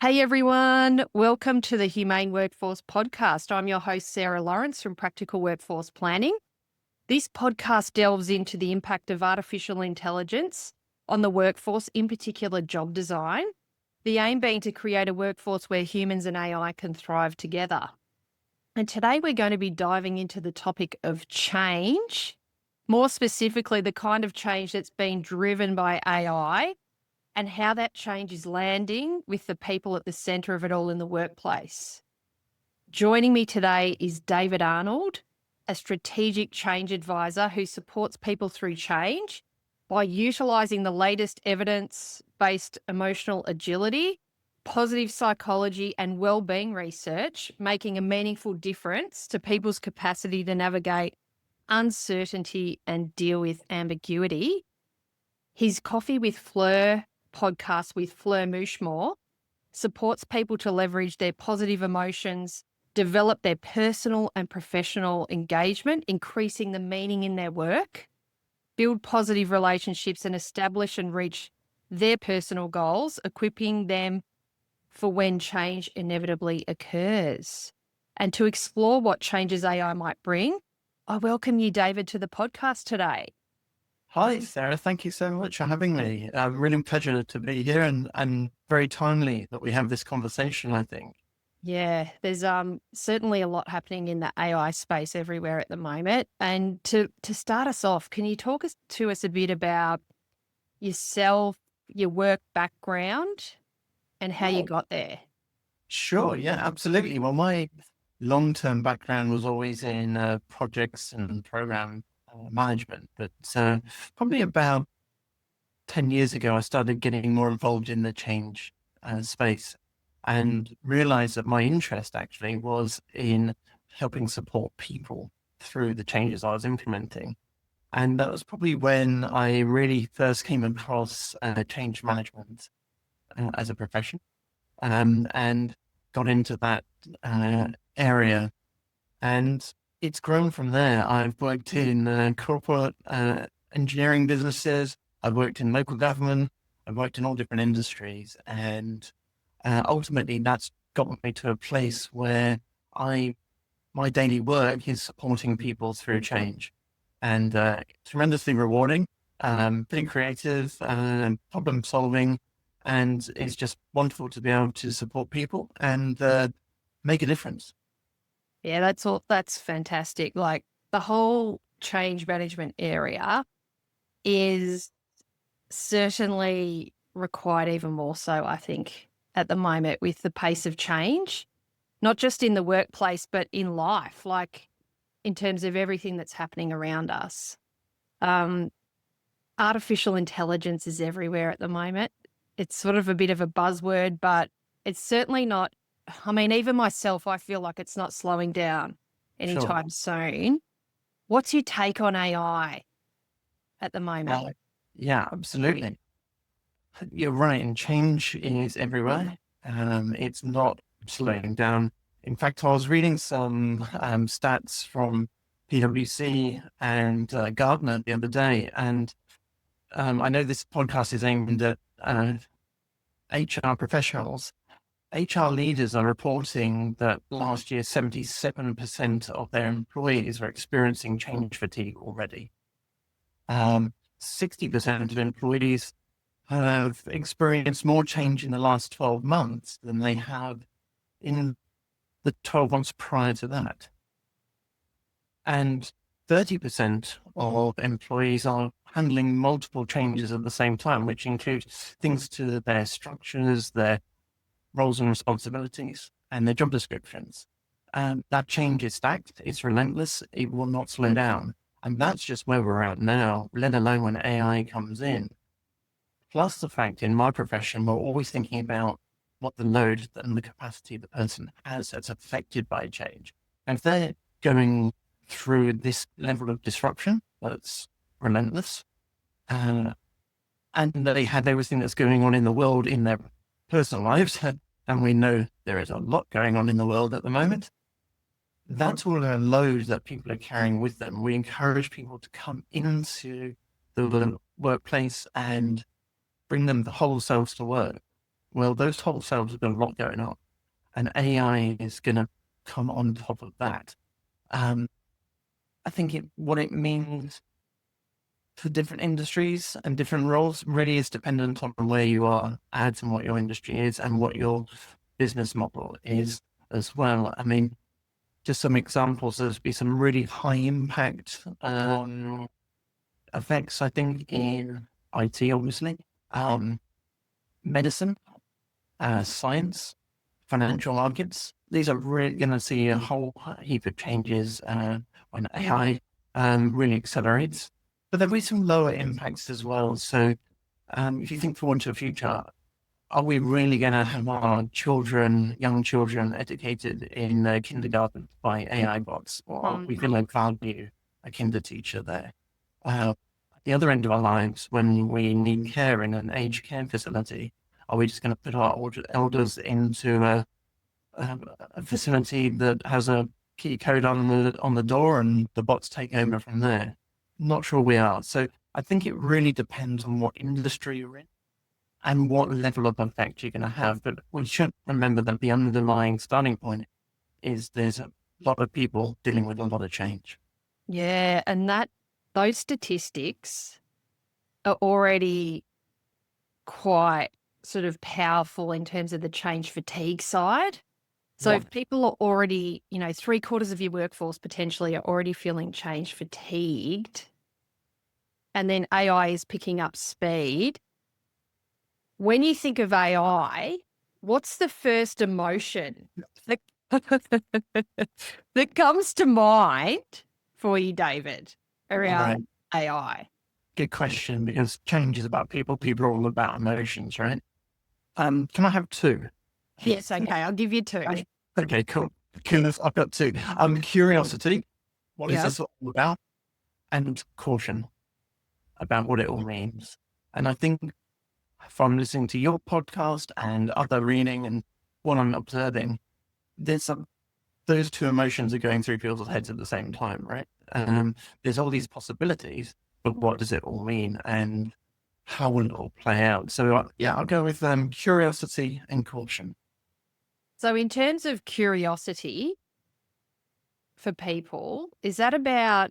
Hey everyone, welcome to the HumAIn Workforce Podcast. I'm your host, Sarah Lawrence from Practical Workforce Planning. This podcast delves into the impact of artificial intelligence on the workforce, in particular job design, the aim being to create a workforce where humans and AI can thrive together. And today we're going to be diving into the topic of change, more specifically the kind of change that's been driven by AI and how that change is landing with the people at the centre of it all in the workplace. Joining me today is David Arnold, a strategic change advisor who supports people through change by utilising the latest evidence-based emotional agility, positive psychology and wellbeing research, making a meaningful difference to people's capacity to navigate uncertainty and deal with ambiguity. His Coffee with Fleur podcast with Fleur Mouchemore supports people to leverage their positive emotions, develop their personal and professional engagement, increasing the meaning in their work, build positive relationships and establish and reach their personal goals, equipping them for when change inevitably occurs. And to explore what changes AI might bring, I welcome you, David, to the podcast today. Hi, Sarah. Thank you so much for having me. Really pleasure to be here and very timely that we have this conversation, I think. Yeah, there's certainly a lot happening in the AI space everywhere at the moment. And to start us off, can you talk to us a bit about yourself, your work background, and how you got there? Sure. Yeah, absolutely. Well, my long-term background was always in projects and program management, but probably about 10 years ago, I started getting more involved in the change space and realized that my interest actually was in helping support people through the changes I was implementing. And that was probably when I really first came across change management as a profession, and got into that area. And it's grown from there. I've worked in corporate engineering businesses. I've worked in local government. I've worked in all different industries. And ultimately, that's got me to a place where my daily work is supporting people through change, and tremendously rewarding, pretty creative, problem solving, and it's just wonderful to be able to support people and make a difference. Yeah, that's fantastic. Like the whole change management area is certainly required even more so, I think, at the moment with the pace of change, not just in the workplace, but in life, like in terms of everything that's happening around us. Um, Artificial intelligence is everywhere at the moment. It's sort of a bit of a buzzword, but it's certainly not. I mean, even myself, I feel like it's not slowing down Sure. anytime soon. What's your take on AI at the moment? Yeah, absolutely. You're right. And change is everywhere. It's not slowing down. In fact, I was reading some stats from PwC and Gartner the other day, and I know this podcast is aimed at HR professionals. HR leaders are reporting that last year, 77% of their employees are experiencing change fatigue already. 60% of employees have experienced more change in the last 12 months than they have in the 12 months prior to that. And 30% of employees are handling multiple changes at the same time, which includes things to their structures, their roles and responsibilities, and their job descriptions. And that change is stacked, it's relentless, it will not slow down. And that's just where we're at now, let alone when AI comes in. Plus the fact in my profession, we're always thinking about what the load and the capacity the person has that's affected by change. And if they're going through this level of disruption that's relentless, and they have everything that's going on in the world in their personal lives, and we know there is a lot going on in the world at the moment, that's all a load that people are carrying with them. We encourage people to come into the workplace and bring them the whole selves to work. Well, those whole cells have got a lot going on, and AI is going to come on top of that. I think what it means for different industries and different roles really is dependent on where you are at and what your industry is and what your business model is as well. I mean, just some examples, there's be some really high impact effects, I think, in IT, obviously, medicine, science, financial markets. These are really going to see a whole heap of changes when AI really accelerates. But there'll be some lower impacts as well. So if you think forward to the future, are we really going to have our children, young children, educated in kindergarten by AI bots? Or are we going to value a kinder teacher there? At the other end of our lives, when we need care in an aged care facility, are we just going to put our elders into a facility that has a key code on the door and the bots take over from there? Not sure we are. So I think it really depends on what industry you're in and what level of effect you're going to have. But we should remember that the underlying starting point is there's a lot of people dealing with a lot of change. Yeah, and those statistics are already quite sort of powerful in terms of the change fatigue side. So if people are already, 3/4 of your workforce potentially are already feeling change fatigued, and then AI is picking up speed. When you think of AI, what's the first emotion that, that comes to mind for you, David, around AI? Good question, because change is about people. People are all about emotions, right? Can I have two? Yes, okay, I'll give you two. Okay, cool. I've got two. Curiosity, what is this all about? And caution, about what it all means. And I think from listening to your podcast and other reading and what I'm observing, those two emotions are going through people's heads at the same time, right? There's all these possibilities, but what does it all mean and how will it all play out? So I'll go with curiosity and caution. So in terms of curiosity for people, is that about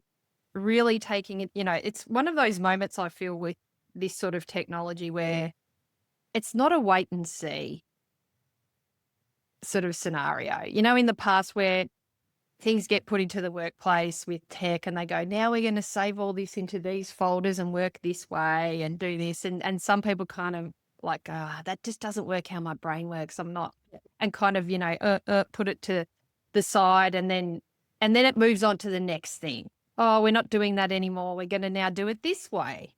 really taking it, it's one of those moments I feel with this sort of technology where it's not a wait and see sort of scenario. In the past where things get put into the workplace with tech and they go, now we're going to save all this into these folders and work this way and do this. And some people kind of like, that just doesn't work how my brain works. I'm not, and kind of, put it to the side and then it moves on to the next thing. Oh, we're not doing that anymore. We're going to now do it this way.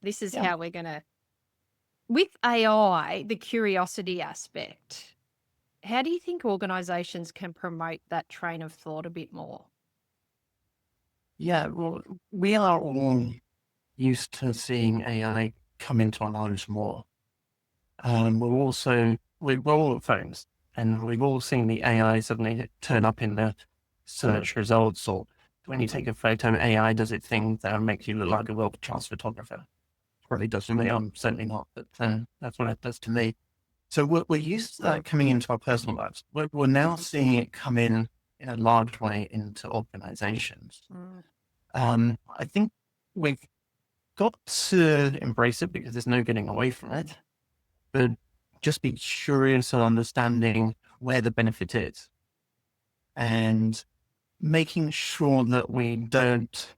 This is how we're going to, with AI, the curiosity aspect. How do you think organizations can promote that train of thought a bit more? Yeah, well, we are all used to seeing AI come into our lives more. We're all at phones and we've all seen the AI suddenly turn up in the search results, or when you take a photo, AI does its thing that makes you look like a world-class photographer. Probably does to me. I'm certainly not, but that's what it does to me. So we're used to that coming into our personal lives. We're now seeing it come in a large way into organizations. I think we've got to embrace it because there's no getting away from it, but just be curious and understanding where the benefit is and making sure that we don't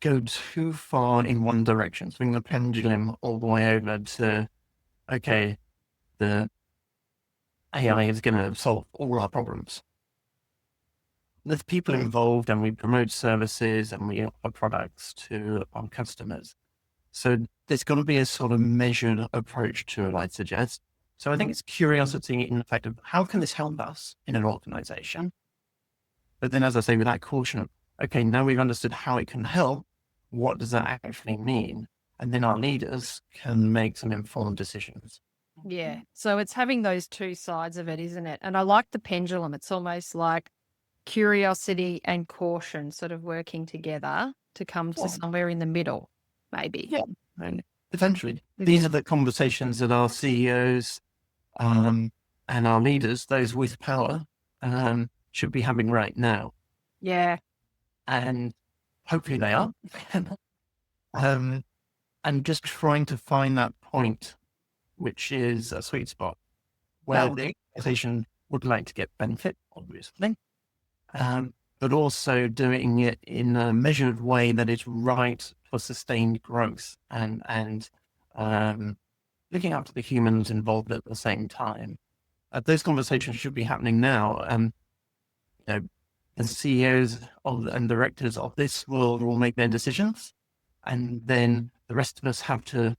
go too far in one direction, swing the pendulum all the way over to, okay, the AI is going to solve all our problems. There's people involved and we promote services and we offer products to our customers. So there's got to be a sort of measured approach to it, I'd suggest. So I think it's curiosity in the fact of how can this help us in an organization? But then, as I say, with that caution of, okay, now we've understood how it can help, what does that actually mean? And then our leaders can make some informed decisions. Yeah. So it's having those two sides of it, isn't it? And I like the pendulum. It's almost like curiosity and caution sort of working together to come to somewhere in the middle, maybe. Yeah. And Eventually, these are the conversations that our CEOs and our leaders, those with power, should be having right now. Yeah. And hopefully they are. And just trying to find that point, which is a sweet spot where the organization would like to get benefit, obviously, but also doing it in a measured way that is right for sustained growth and looking after the humans involved at the same time. Those conversations should be happening now. The CEOs and directors of this world will make their decisions, and then the rest of us have to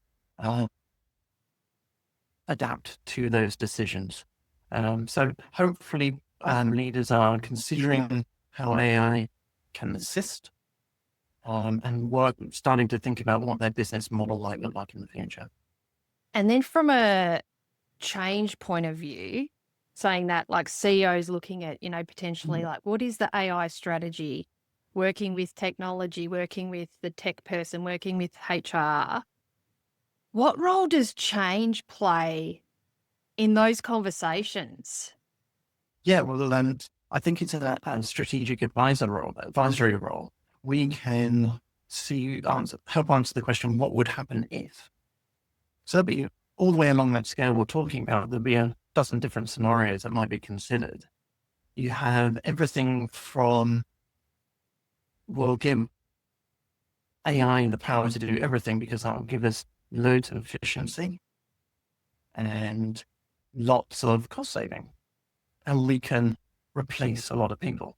adapt to those decisions. So hopefully leaders are considering how AI can assist and starting to think about what their business model might look like in the future. And then from a change point of view, saying that like CEOs looking at, potentially like what is the AI strategy, working with technology, working with the tech person, working with HR. What role does change play in those conversations? Yeah, well, I think it's a strategic advisory role. We can help answer the question, what would happen if? So there'll be all the way along that scale we're talking about, there'll be a dozen different scenarios that might be considered. You have everything from, we'll give AI the power to do everything because that will give us loads of efficiency and lots of cost saving. And we can replace a lot of people.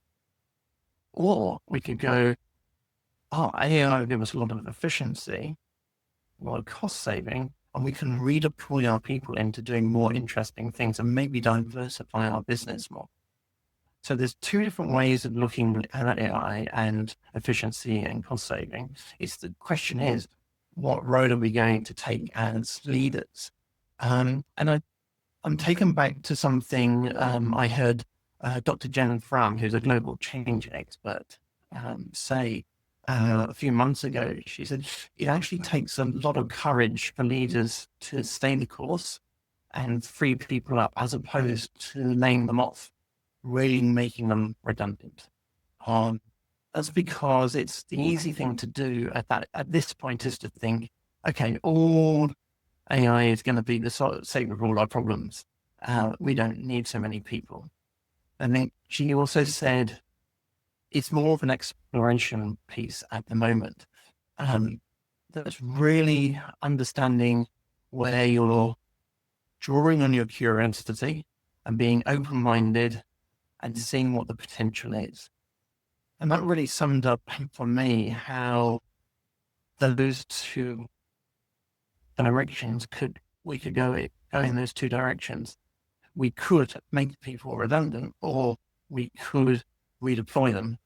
Or we could go, AI will give us a lot of efficiency, a lot of cost saving, and we can redeploy our people into doing more interesting things and maybe diversify our business more. So there's two different ways of looking at AI and efficiency and cost saving. The question is, what road are we going to take as leaders? And I'm taken back to something I heard Dr. Jen Fram, who's a global change expert, say a few months ago. She said, it actually takes a lot of courage for leaders to stay the course and free people up as opposed to laying them off, really making them redundant. That's because it's the easy thing to do at this point is to think, okay, all AI is going to be the sake of all our problems. We don't need so many people. And then she also said, it's more of an exploration piece at the moment. That's really understanding where you're drawing on your curiosity and being open-minded and seeing what the potential is. And that really summed up for me how those two directions we could go in those two directions. We could make people redundant or we could redeploy them.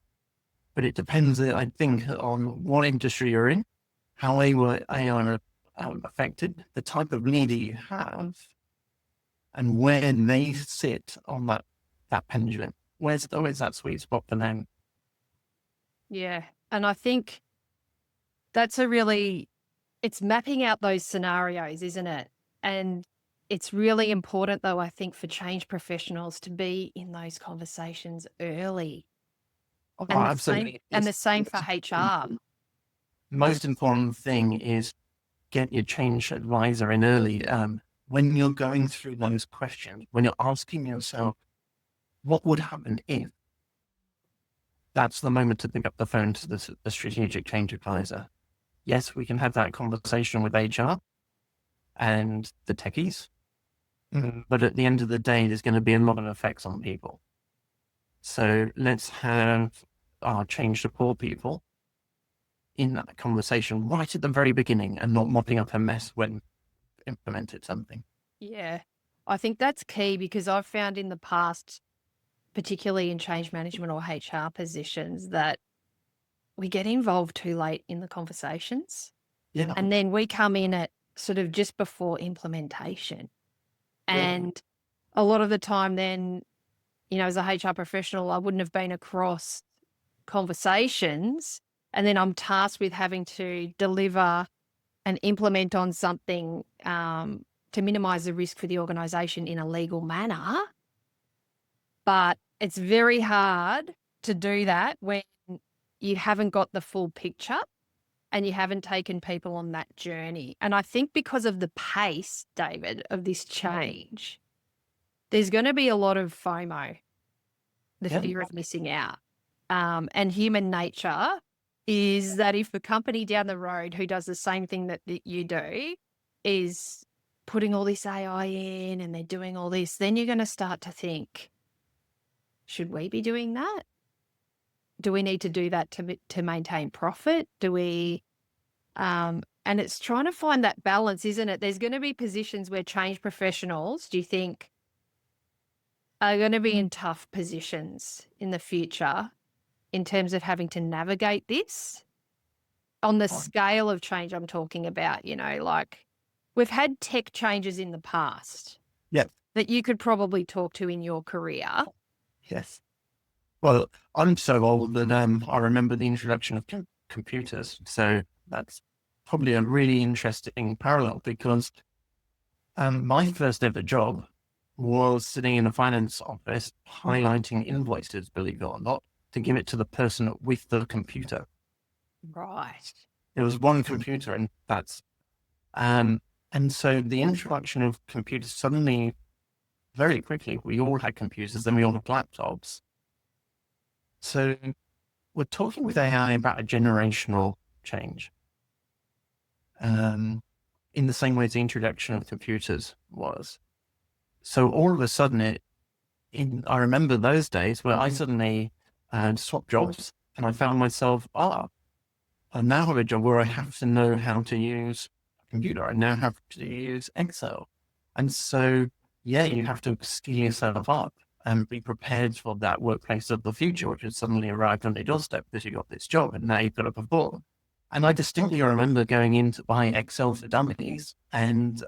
But it depends, I think, on what industry you're in, how AI are affected, the type of leader you have, and where they sit on that pendulum. Where's that sweet spot for them? Yeah. And I think that's it's mapping out those scenarios, isn't it? And it's really important, though, I think, for change professionals to be in those conversations early. Absolutely. And the same for HR. Most important thing is get your change advisor in early. When you're going through those questions, when you're asking yourself, what would happen if? That's the moment to pick up the phone to the strategic change advisor. Yes, we can have that conversation with HR and the techies, but at the end of the day, there's going to be a lot of effects on people. So let's have our change support people in that conversation right at the very beginning and not mopping up a mess when implemented something. Yeah, I think that's key because I've found in the past, particularly in change management or HR positions, that we get involved too late in the conversations. Yeah. And then we come in at sort of just before implementation. And a lot of the time then, as a HR professional, I wouldn't have been across conversations. And then I'm tasked with having to deliver and implement on something to minimize the risk for the organization in a legal manner. But it's very hard to do that when you haven't got the full picture and you haven't taken people on that journey. And I think because of the pace, David, of this change, there's going to be a lot of FOMO, the fear of missing out. And human nature is that if a company down the road who does the same thing that you do is putting all this AI in and they're doing all this, then you're going to start to think, should we be doing that? Do we need to do that to maintain profit? Do we, and it's trying to find that balance, isn't it? There's going to be positions where change professionals, do you think, are going to be in tough positions in the future in terms of having to navigate this on the scale of change I'm talking about, like we've had tech changes in the past that you could probably talk to in your career. Yes. Well, I'm so old that I remember the introduction of computers. So that's probably a really interesting parallel because my first ever job was sitting in a finance office highlighting invoices, believe it or not, to give it to the person with the computer. Right. It was one computer, and that's and so the introduction of computers suddenly, very quickly, we all had computers, then we all had laptops. So we're talking with AI about a generational change. In the same way as the introduction of computers was. So all of a sudden I remember those days where I suddenly swapped jobs and I found myself, I now have a job where I have to know how to use a computer. I now have to use Excel. And so, you have to skill yourself up and be prepared for that workplace of the future, which has suddenly arrived on your doorstep because you got this job and now you've got to perform. And I distinctly remember going in to buy Excel for dummies and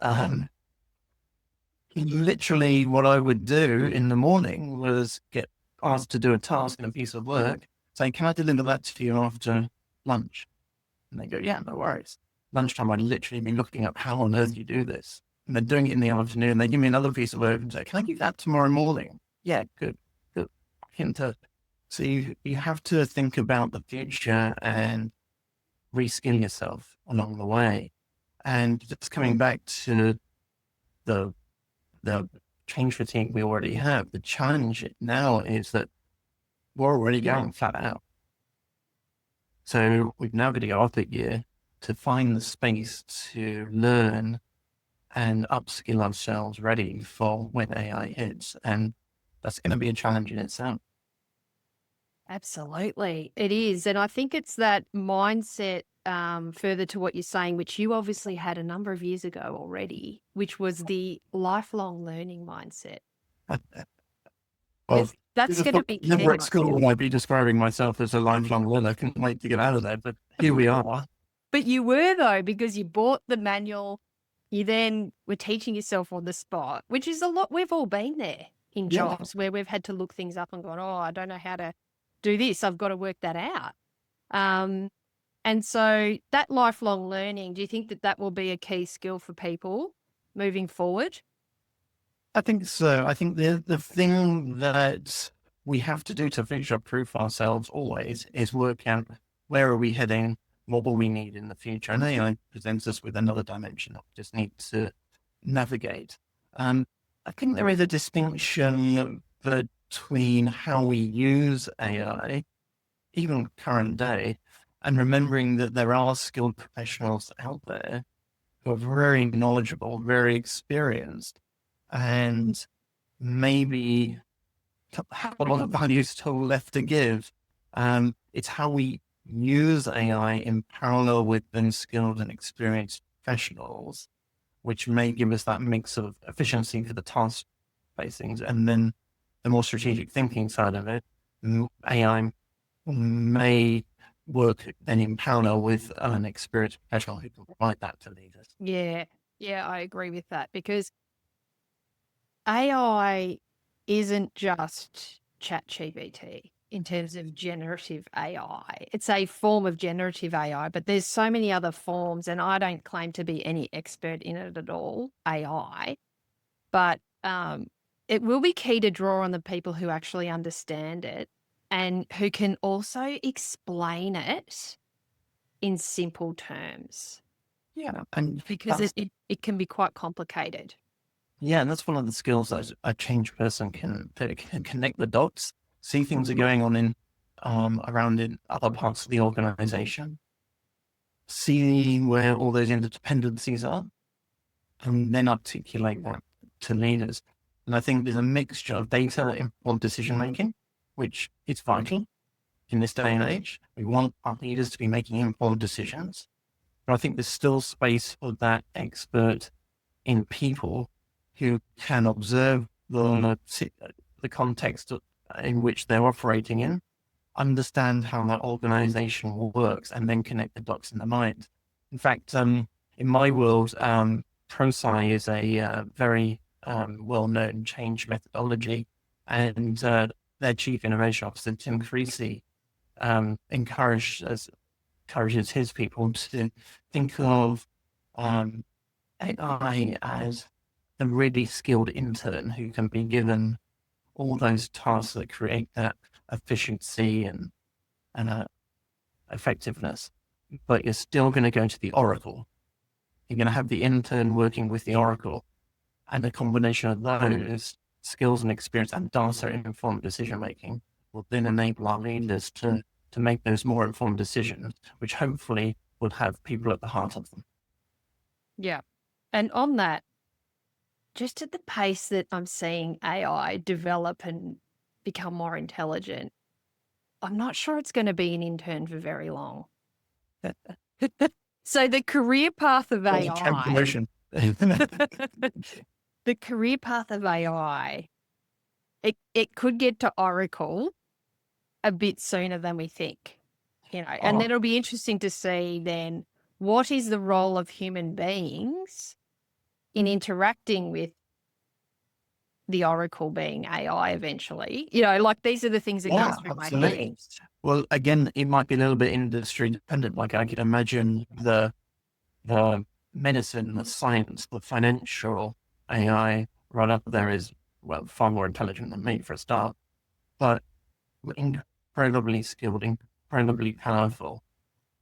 literally what I would do in the morning was get asked to do a task and a piece of work, saying, can I deliver that to you after lunch? And they go, yeah, no worries. Lunchtime, I'd literally be looking up how on earth you do this. And they're doing it in the afternoon. They give me another piece of work and say, can I give that tomorrow morning? Yeah, good. So you have to think about the future and reskill yourself along the way. And just coming back to the change fatigue we already have, the challenge now is that we're already going flat out. So we've now got to go up a year to find the space to learn and upskill ourselves ready for when AI hits. And that's going to be a challenge in itself. Absolutely. It is. And I think it's that mindset, further to what you're saying, which you obviously had a number of years ago already, which was the lifelong learning mindset. Well, that's going to be key. Never at school I'd be describing myself as a lifelong learner. I couldn't wait to get out of there, but here we are. But you were, though, because you bought the manual. You then were teaching yourself on the spot, which is a lot. We've all been there in jobs where we've had to look things up and gone, I don't know how to do this. I've got to work that out. And so that lifelong learning, do you think that will be a key skill for people moving forward? I think so. I think the thing that we have to do to future-proof ourselves always is work out where are we heading, what will we need in the future. And AI presents us with another dimension that we just need to navigate. I think there is a distinction between how we use AI, even current day, and remembering that there are skilled professionals out there who are very knowledgeable, very experienced, and maybe have a lot of value still left to give. It's how we use AI in parallel with those skilled and experienced professionals, which may give us that mix of efficiency for the task-based things, and then the more strategic thinking side of it, AI may work then in parallel with an experienced professional who can provide that to leaders. Yeah, I agree with that, because AI isn't just ChatGPT. in terms of generative AI. It's a form of generative AI, but there's so many other forms, and I don't claim to be any expert in it at all, AI. But it will be key to draw on the people who actually understand it and who can also explain it in simple terms. Yeah. And because it can be quite complicated. yeah, and that's one of the skills that a change person can connect the dots, see things are going on in around in other parts of the organization, see where all those interdependencies are, and then articulate that to leaders. And I think there's a mixture of data informed decision making, which is vital in this day and age. We want our leaders to be making informed decisions, but I think there's still space for that expert in people who can observe the context in which they're operating in, understand how that organization works, and then connect the dots in the mind. In fact, in my world, ProSci is a very well-known change methodology, and their chief innovation officer, Tim Creasy, encourages his people to think of AI as a really skilled intern who can be given all those tasks that create that efficiency and effectiveness. But you're still going to go to the Oracle. You're going to have the intern working with the Oracle, and the combination of those skills and experience and data-informed decision making will then enable our leaders to make those more informed decisions, which hopefully will have people at the heart of them. Yeah. And on that, just at the pace that I'm seeing AI develop and become more intelligent, I'm not sure it's going to be an intern for very long. So the career path of AI, the career path of AI, it could get to Oracle a bit sooner than we think, and then it'll be interesting to see then what is the role of human beings in interacting with the Oracle being AI eventually. Like these are the things that go through my head. Well, again, it might be a little bit industry dependent. Like I could imagine the medicine, the science, the financial AI right up there is, well, far more intelligent than me for a start, but incredibly skilled, incredibly powerful.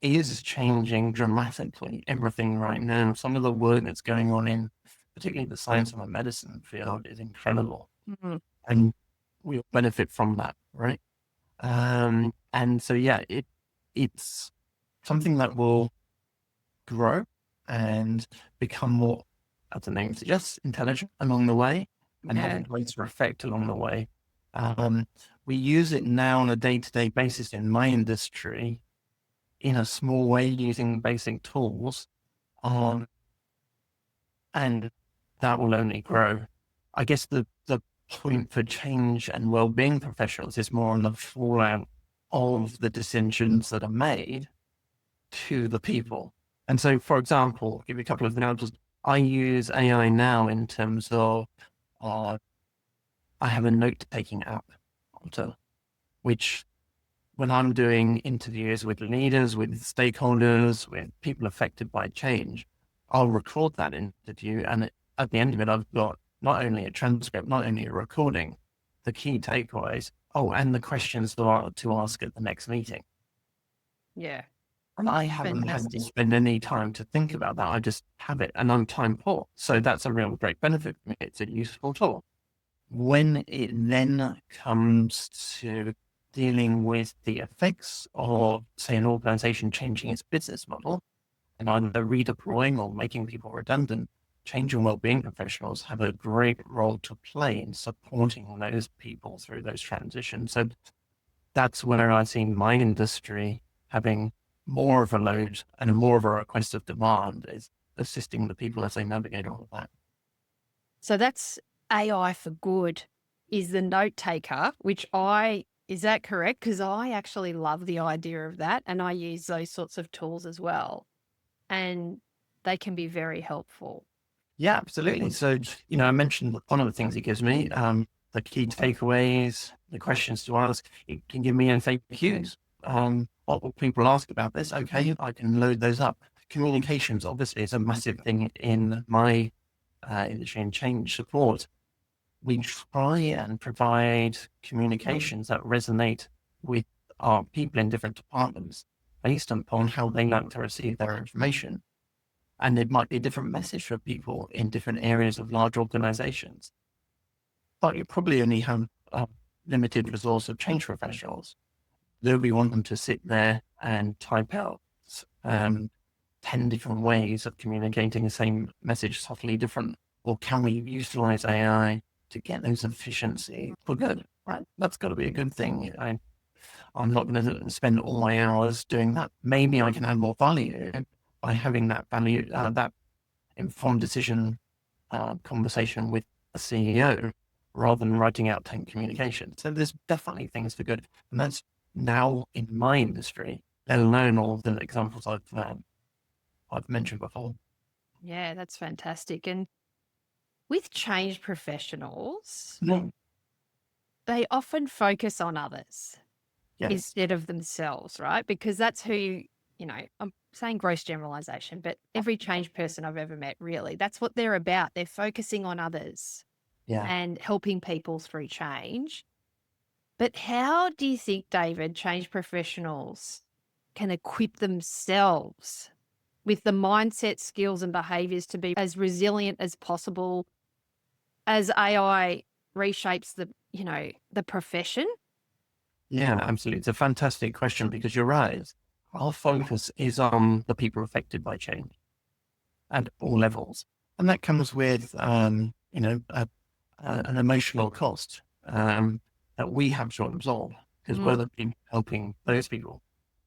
It is changing dramatically everything right now. Some of the work that's going on in particularly the science and the medicine field is incredible. Mm-hmm. And we'll benefit from that, right? And so, yeah, it's something that will grow and become more, as the name suggests, intelligent along the way and have a greater effect along the way. We use it now on a day-to-day basis in my industry in a small way using basic tools. And that will only grow. I guess the point for change and well-being professionals is more on the fallout of the decisions that are made to the people. And so, for example, I'll give you a couple of examples. I use AI now in terms of, I have a note-taking app, which when I'm doing interviews with leaders, with stakeholders, with people affected by change, I'll record that interview, and at the end of it, I've got not only a transcript, not only a recording, the key takeaways, and the questions to ask at the next meeting. Yeah. And I haven't had to spend any time to think about that. I just have it, and I'm time poor. So that's a real great benefit for me. It's a useful tool. When it then comes to dealing with the effects of, say, an organization changing its business model, and either redeploying or making people redundant, change and well-being professionals have a great role to play in supporting those people through those transitions. So that's where I see my industry having more of a load and more of a request of demand, is assisting the people as they navigate all of that. So that's AI for good is the note taker, is that correct? Because I actually love the idea of that, and I use those sorts of tools as well. And they can be very helpful. Yeah, absolutely. So, I mentioned one of the things it gives me, the key takeaways, the questions to ask. It can give me FAQs. What will people ask about this? Okay, I can load those up. Communications obviously is a massive thing in my industry and change support. We try and provide communications that resonate with our people in different departments based upon how they like to receive their information. And it might be a different message for people in different areas of large organizations. But you probably only have a limited resource of change professionals. Do we want them to sit there and type out 10 different ways of communicating the same message subtly different? Or can we utilize AI to get those efficiency for good? Right? That's got to be a good thing. I'm not going to spend all my hours doing that. Maybe I can add more value by having that value, that informed decision conversation with a CEO rather than writing out 10 communications. So there's definitely things for good. And that's now in my industry, let alone all of the examples I've mentioned before. Yeah, that's fantastic. And with change professionals, they often focus on others instead of themselves, right? Because that's who, I'm saying gross generalization, but every change person I've ever met, really, that's what they're about. They're focusing on others and helping people through change. But how do you think, David, change professionals can equip themselves with the mindset, skills, and behaviors to be as resilient as possible as AI reshapes the profession? Yeah, absolutely. It's a fantastic question because you're right. Our focus is on the people affected by change at all levels. And that comes with, an emotional cost that we have to absorb because we're helping those people.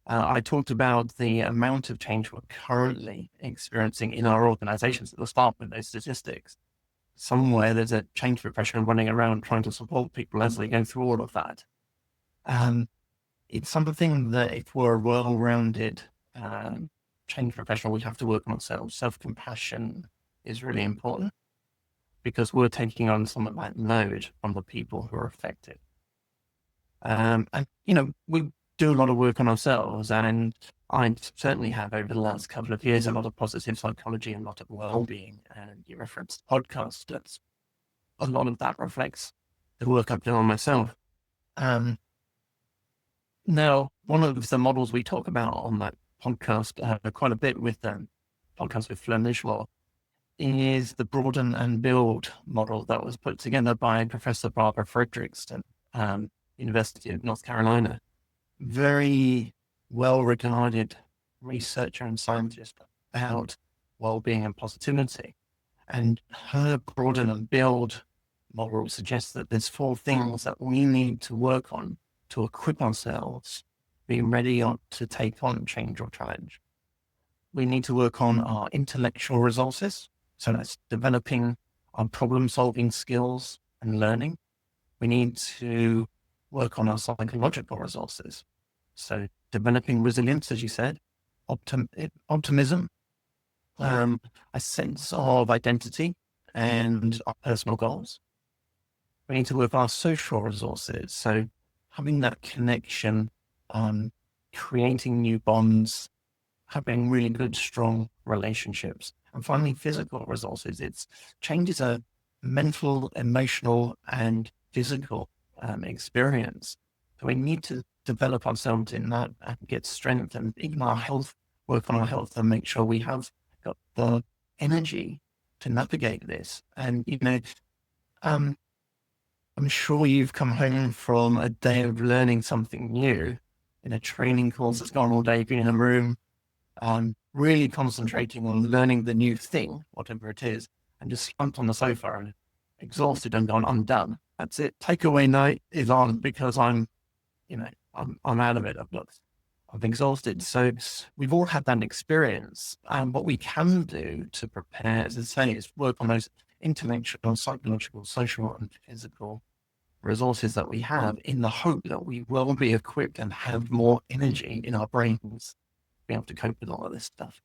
I talked about the amount of change we're currently experiencing in our organizations at the start with those statistics. Somewhere there's a change professional running around trying to support people as they go through all of that. It's something that if we're a well-rounded change professional, we have to work on ourselves. Self-compassion is really important because we're taking on some of that load from the people who are affected. And, we do a lot of work on ourselves, and I certainly have over the last couple of years, a lot of positive psychology and a lot of well-being. And you referenced podcasts. That's a lot of that reflects the work I've done on myself. Now, one of the models we talk about on that podcast quite a bit with the podcast with Flemish is the broaden and build model that was put together by Professor Barbara Fredrickson, University of North Carolina. Very well-regarded researcher and scientist about well-being and positivity. And her broaden and build model suggests that there's 4 things that we need to work on to equip ourselves, be ready to take on change or challenge. We need to work on our intellectual resources. So that's developing our problem-solving skills and learning. We need to work on our psychological resources. So developing resilience, as you said, optimism, a sense of identity and our personal goals. We need to work on our social resources. So having that connection, creating new bonds, having really good, strong relationships. And finally, physical resources. Change is a mental, emotional, and physical experience. So we need to develop ourselves in that and get strength and even our health, work on our health and make sure we have got the energy to navigate this. And, I'm sure you've come home from a day of learning something new in a training course that's gone all day, been in a room, really concentrating on learning the new thing, whatever it is, and just slumped on the sofa and exhausted and gone, I'm done. That's it. Takeaway night is on because I'm out of it. I'm exhausted. So we've all had that experience. And what we can do to prepare, as I say, is work on those intellectual, psychological, social, and physical resources that we have in the hope that we will be equipped and have more energy in our brains to be able to cope with all of this stuff.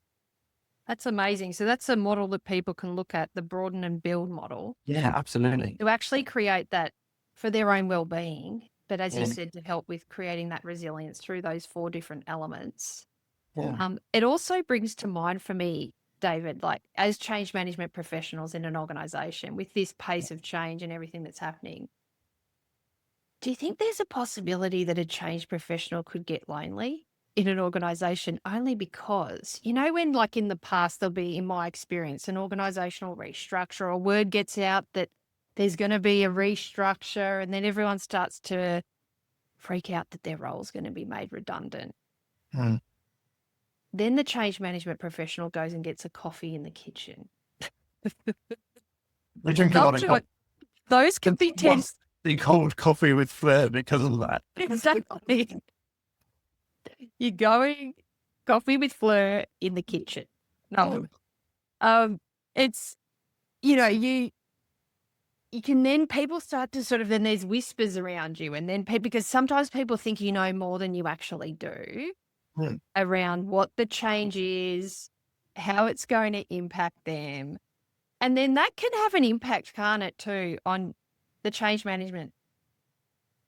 That's amazing. So that's a model that people can look at, the broaden and build model. Yeah, absolutely. To actually create that for their own well-being, but as you Yeah. said, to help with creating that resilience through those 4 different elements. Yeah. It also brings to mind for me, David, like as change management professionals in an organization with this pace of change and everything that's happening, do you think there's a possibility that a change professional could get lonely in an organization only because, when like in the past, there'll be, in my experience, an organizational restructure or word gets out that there's going to be a restructure and then everyone starts to freak out that their role is going to be made redundant. Mm. Then the change management professional goes and gets a coffee in the kitchen. We drink a lot of coffee. Those can be tense. The cold coffee with flair because of that. Exactly. You're going coffee with Fleur in the kitchen. No. It's, you can then people start to sort of, then there's whispers around you and then because sometimes people think you know more than you actually do around what the change is, how it's going to impact them. And then that can have an impact, can't it, too, on the change management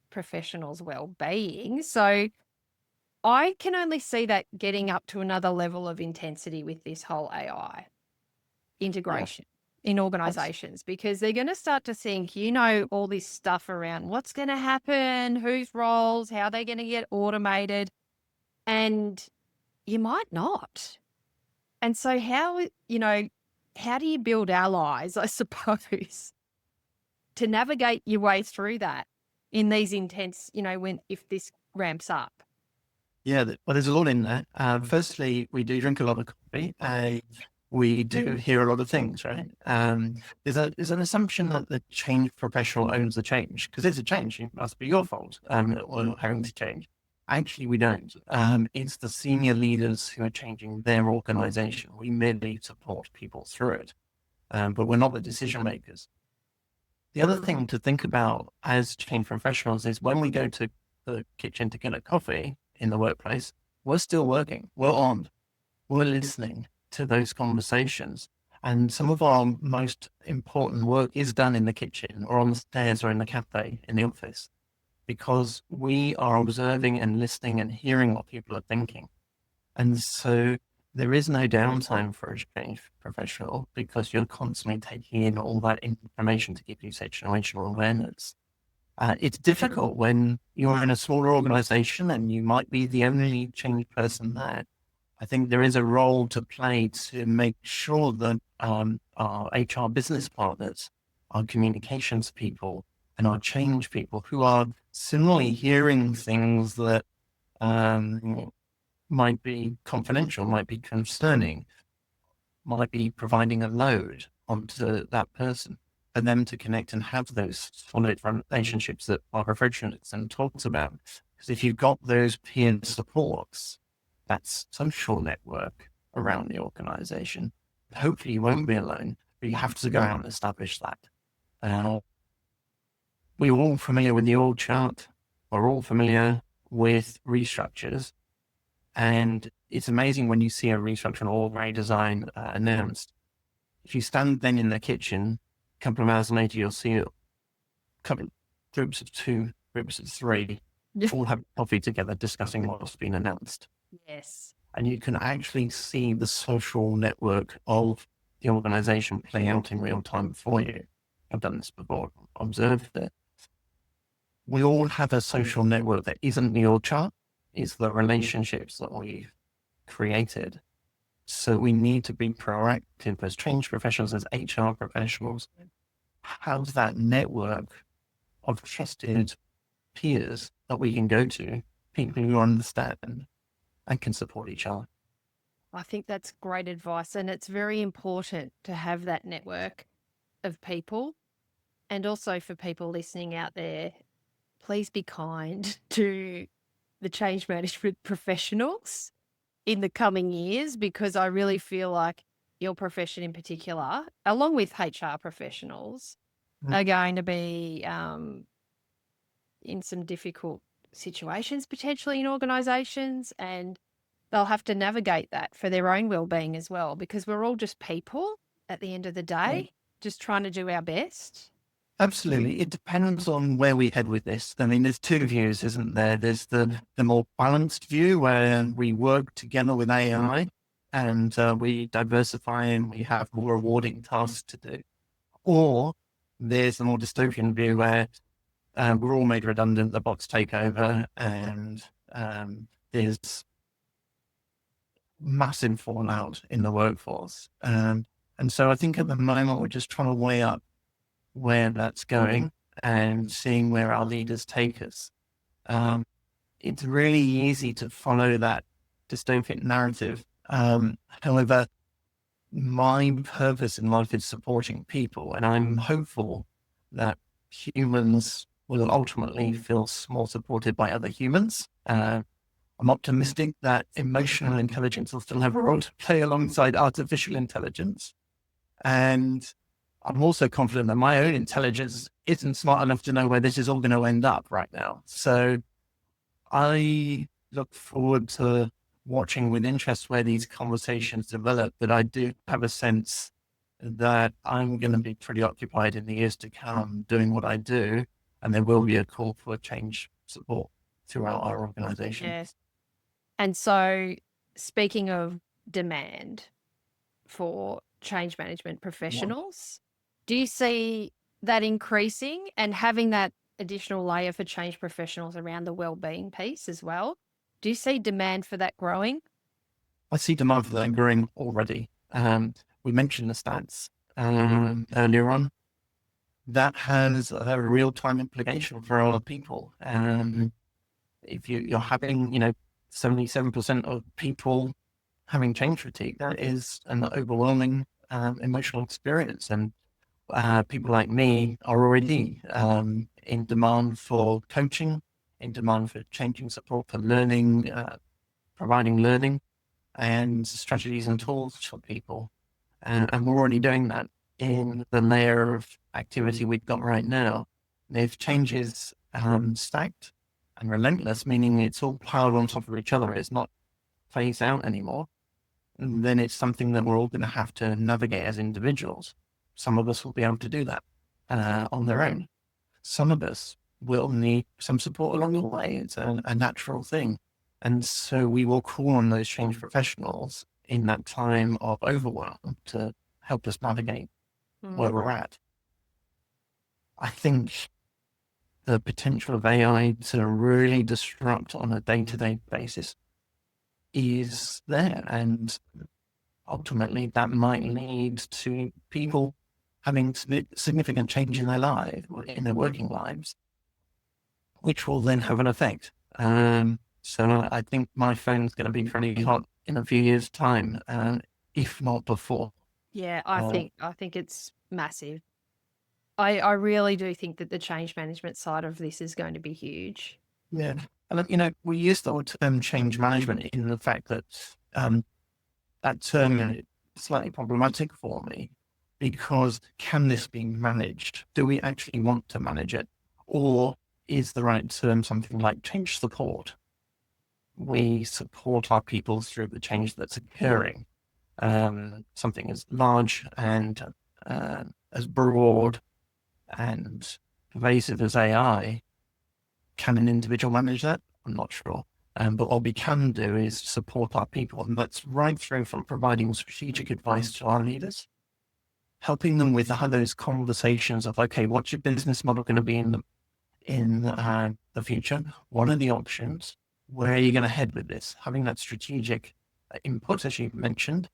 professionals' well-being. So I can only see that getting up to another level of intensity with this whole AI integration in organizations, because they're going to start to think, all this stuff around what's going to happen, whose roles, how they're going to get automated, and you might not. And so how do you build allies, I suppose, to navigate your way through that in these intense, if this ramps up? Yeah, well, there's a lot in there. Firstly, we do drink a lot of coffee. We do hear a lot of things, right? There's an assumption that the change professional owns the change because it's a change. It must be your fault or having to change. Actually, we don't. It's the senior leaders who are changing their organization. We merely support people through it, but we're not the decision makers. The other thing to think about as change professionals is when we go to the kitchen to get a coffee in the workplace, we're still working. We're on. We're listening to those conversations. And some of our most important work is done in the kitchen or on the stairs or in the cafe in the office, because we are observing and listening and hearing what people are thinking. And so there is no downtime for a change professional because you're constantly taking in all that information to give you situational awareness. It's difficult when you're in a smaller organization and you might be the only change person there. I think there is a role to play to make sure that our HR business partners, our communications people, and our change people who are similarly hearing things that might be confidential, might be concerning, might be providing a load onto that person, for them to connect and have those solid relationships that our professionalism talks about. Because if you've got those peer supports, that's social network around the organization, hopefully you won't be alone, but you have to go out and establish that. We're all familiar with the org chart. We're all familiar with restructures. And it's amazing when you see a restructure or redesign announced. If you stand then in the kitchen, a couple of hours later, you'll see a couple groups of 2, groups of 3, all have coffee together discussing what's been announced. Yes. And you can actually see the social network of the organization play out in real time for you. I've done this before, observed it. We all have a social network that isn't the org chart. It's the relationships that we've created. So we need to be proactive as change professionals, as HR professionals, have that network of trusted peers that we can go to, people who understand and can support each other. I think that's great advice. And it's very important to have that network of people. And also for people listening out there, please be kind to the change management professionals in the coming years, because I really feel like your profession in particular, along with HR professionals, are going to be in some difficult situations potentially in organisations, and they'll have to navigate that for their own well-being as well, because we're all just people at the end of the day, just trying to do our best. Absolutely. It depends on where we head with this. I mean, there's two views, isn't there? There's the more balanced view where we work together with AI and we diversify and we have more rewarding tasks to do. Or there's the more dystopian view where we're all made redundant, the bots take over, and there's massive fallout in the workforce. And so I think at the moment we're just trying to weigh up where that's going and seeing where our leaders take us. It's really easy to follow that dystopian narrative. However, my purpose in life is supporting people, and I'm hopeful that humans will ultimately feel more supported by other humans. I'm optimistic that emotional intelligence will still have a role to play alongside artificial intelligence. And I'm also confident that my own intelligence isn't smart enough to know where this is all going to end up right now. So I look forward to watching with interest where these conversations develop, but I do have a sense that I'm going to be pretty occupied in the years to come doing what I do, and there will be a call for change support throughout our organization. Yes. And so speaking of demand for change management professionals, do you see that increasing and having that additional layer for change professionals around the wellbeing piece as well? Do you see demand for that growing? I see demand for that growing already. We mentioned the stats earlier on. That has a real-time implication for a lot of people. If you're having, 77% of people having change fatigue, that is an overwhelming emotional experience. And people like me are already in demand for coaching, in demand for changing support for learning, providing learning and strategies and tools for people. And we're already doing that in the layer of activity we've got right now. And if change is stacked and relentless, meaning it's all piled on top of each other, it's not phased out anymore, then it's something that we're all going to have to navigate as individuals. Some of us will be able to do that on their own. Some of us will need some support along the way. It's a natural thing. And so we will call on those change professionals in that time of overwhelm to help us navigate where we're at. I think the potential of AI to really disrupt on a day-to-day basis is there. And ultimately that might lead to people having significant change in their life, in their working lives, which will then have an effect. So I think my phone's going to be pretty hot in a few years' time, if not before. Yeah, I think it's massive. I really do think that the change management side of this is going to be huge. Yeah. And, we use the term change management in the fact that that term is slightly problematic for me, because can this be managed? Do we actually want to manage it? Or is the right term something like change support? We support our people through the change that's occurring. Something as large and as broad and pervasive as AI, can an individual manage that? I'm not sure. But what we can do is support our people, and that's right through from providing strategic advice to our leaders, helping them with those conversations of, okay, what's your business model going to be in the future? What are the options? Where are you going to head with this? Having that strategic input, as you mentioned,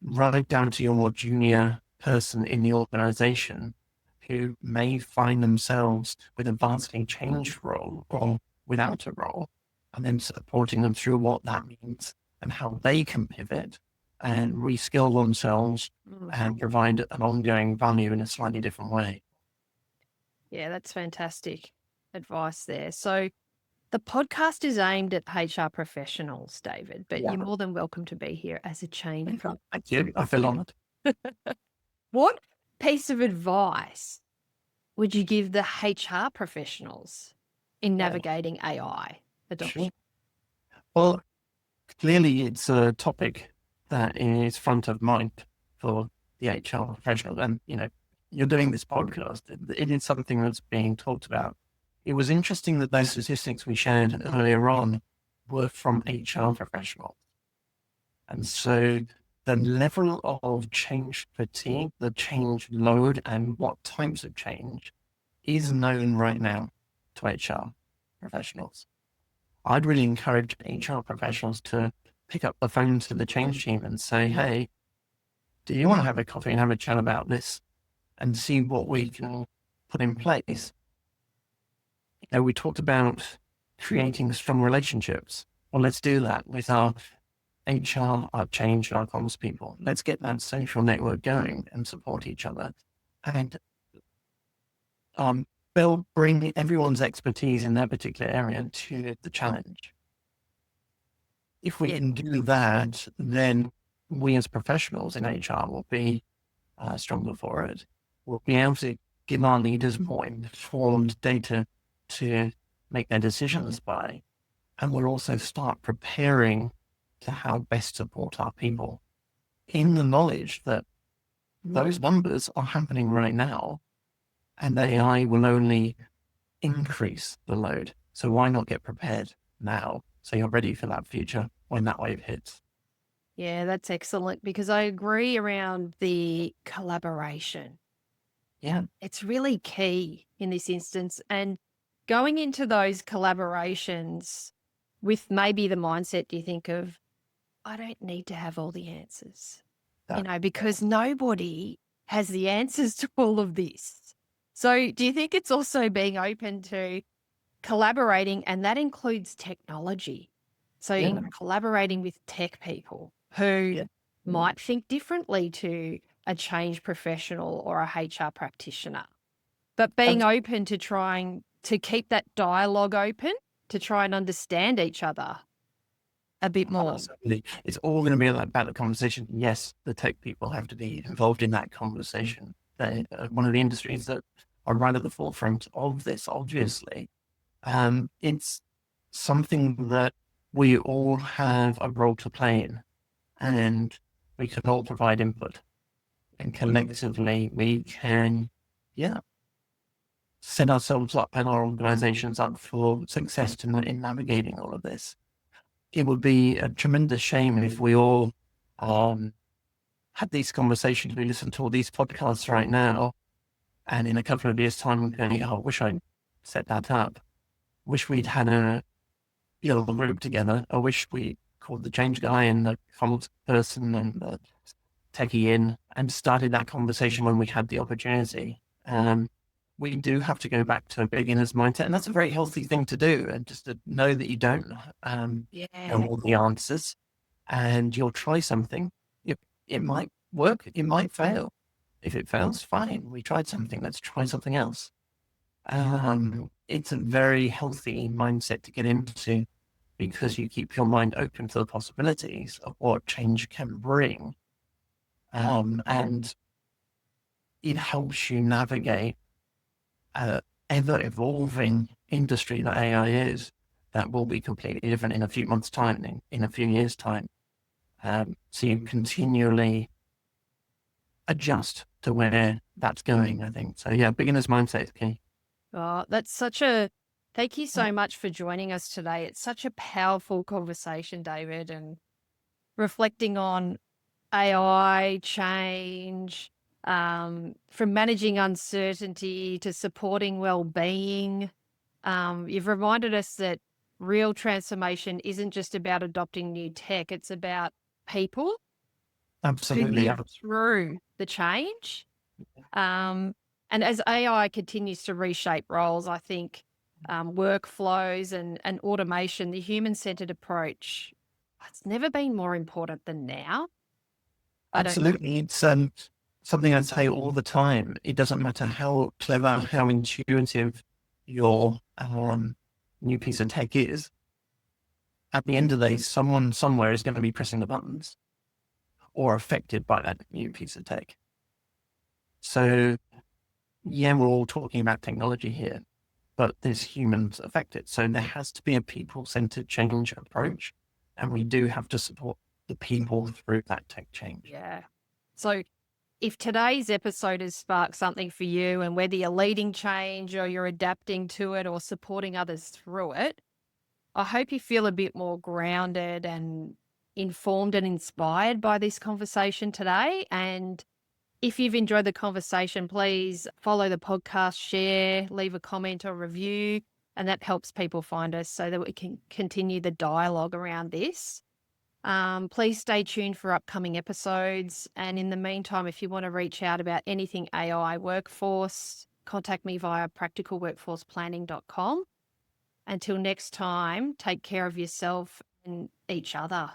right down to your more junior person in the organization who may find themselves with a vastly changed role or without a role, and then supporting them through what that means and how they can pivot and reskill themselves and provide an ongoing value in a slightly different way. Yeah, that's fantastic advice there. So the podcast is aimed at HR professionals, David, but you're more than welcome to be here as a change. Thank you. I feel honored. What piece of advice would you give the HR professionals in navigating AI adoption? Sure. Well, clearly it's a topic that is front of mind for the HR professional. And, you're doing this podcast, it is something that's being talked about. It was interesting that those statistics we shared earlier on were from HR professionals. And so the level of change fatigue, the change load, and what types of change is known right now to HR professionals. I'd really encourage HR professionals to pick up the phone to the change team and say, hey, do you want to have a coffee and have a chat about this and see what we can put in place? We talked about creating strong relationships. Well, let's do that with our HR, our change, our comms people. Let's get that social network going and support each other. And they'll bring everyone's expertise in that particular area to the challenge. If we can do that, then we as professionals in HR will be stronger for it. We'll be able to give our leaders more informed data to make their decisions by, and we'll also start preparing to how best support our people in the knowledge that those numbers are happening right now, and AI will only increase the load. So why not get prepared now so you're ready for that future when that wave hits? Yeah, that's excellent, because I agree around the collaboration. Yeah. It's really key in this instance. And going into those collaborations with maybe the mindset, do you think of, I don't need to have all the answers, because nobody has the answers to all of this. So do you think it's also being open to collaborating, and that includes technology? So collaborating with tech people who might think differently to a change professional or a HR practitioner, but being open to trying to keep that dialogue open to try and understand each other a bit more. Absolutely. It's all going to be about the conversation. Yes, the tech people have to be involved in that conversation. They're one of the industries that are right at the forefront of this, obviously. It's something that we all have a role to play in, and we can all provide input. And collectively, we can, set ourselves up and our organizations up for success in navigating all of this. It would be a tremendous shame if we all had these conversations. We listen to all these podcasts right now, and in a couple of years' time, we're going, I wish I'd set that up. Wish we'd had a group together. I wish we called the change guy and the comms person and the techie in and started that conversation when we had the opportunity. We do have to go back to a beginner's mindset, and that's a very healthy thing to do. And just to know that you don't know all the answers, and you'll try something. It might work, it might fail. If it fails, fine. We tried something. Let's try something else. It's a very healthy mindset to get into, because you keep your mind open to the possibilities of what change can bring. And it helps you navigate ever-evolving industry that AI is, that will be completely different in a few months' time, in a few years' time. So you continually adjust to where that's going, I think. So yeah, beginner's mindset is key. Oh, thank you so much for joining us today. It's such a powerful conversation, David, and reflecting on AI, change, from managing uncertainty to supporting well-being. You've reminded us that real transformation isn't just about adopting new tech, it's about people Absolutely. who live through the change. And as AI continues to reshape roles, I think workflows and automation, the human-centered approach, it's never been more important than now. Absolutely. It's something I say all the time. It doesn't matter how clever, how intuitive your new piece of tech is. At the end of the day, someone somewhere is going to be pressing the buttons or affected by that new piece of tech. So, we're all talking about technology here, but there's humans affected. So there has to be a people-centered change approach, and we do have to support the people through that tech change. Yeah. So if today's episode has sparked something for you, and whether you're leading change or you're adapting to it or supporting others through it, I hope you feel a bit more grounded and informed and inspired by this conversation today. And if you've enjoyed the conversation, please follow the podcast, share, leave a comment or review, and that helps people find us so that we can continue the dialogue around this. Please stay tuned for upcoming episodes. And in the meantime, if you want to reach out about anything AI workforce, contact me via practicalworkforceplanning.com. Until next time, take care of yourself and each other.